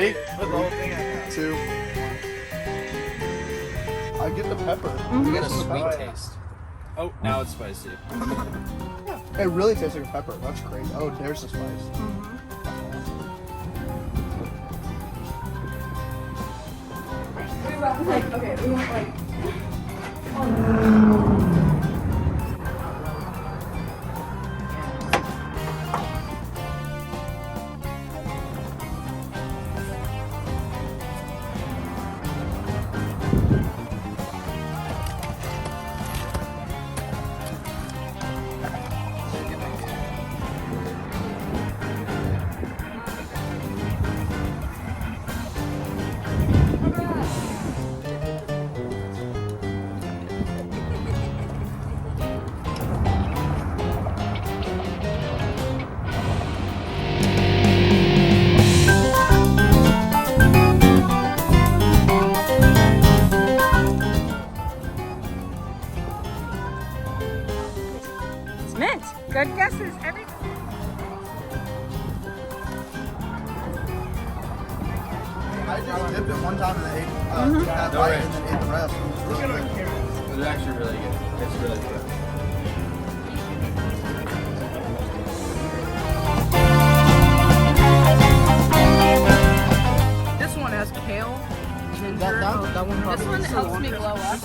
Ready? Put the whole thing in. 2. I get the pepper. You get a sweet taste. Oh, now it's spicy. It really tastes like a pepper. That's crazy. Oh, there's the spice. We want like. Mint. Good guesses. Every. I just dipped it one time and ate that bite and then ate the rest. It was really good. It's actually really good. It's really good. This one has kale, ginger. That one This one helps me glow up.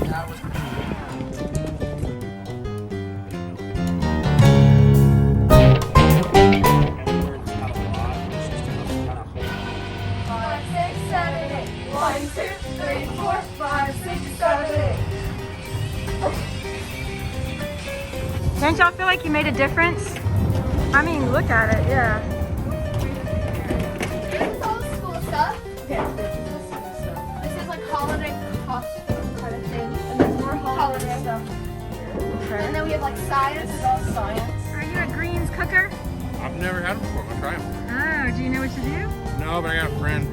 That was Don't y'all feel like you made a difference? I mean, look at it, yeah. Here's all the school stuff. This is like holiday costume kind of thing. And there's more holiday stuff. And then we have like science. This is all science. Are you a greens cooker? I've never had it before. I'm gonna try them. Oh, do you know what to do? No, but I got a friend.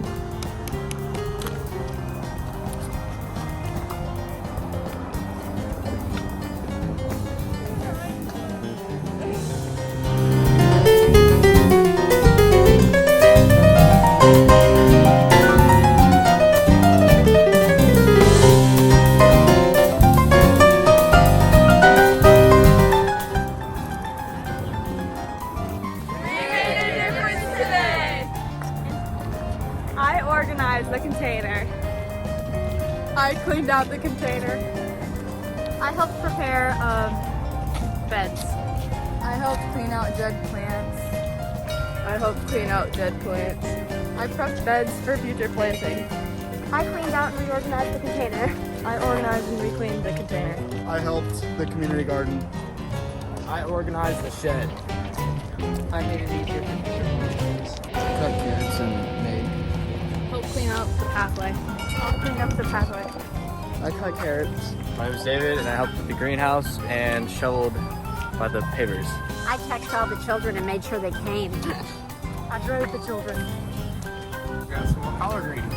I organized the container. I cleaned out the container. I helped prepare beds. I helped clean out dead plants. I helped clean out dead plants. I prepped beds for future planting. I cleaned out and reorganized the container. I organized and reclaimed the container. I helped the community garden. I organized the shed. I made it easier for future plantings. Cut carrots and made. Help clean up the pathway. I'll clean up the pathway. I cut carrots. My name is David, and I helped with the greenhouse and shoveled by the pavers. I texted all the children and made sure they came. I drove the children. Got some more collard greens.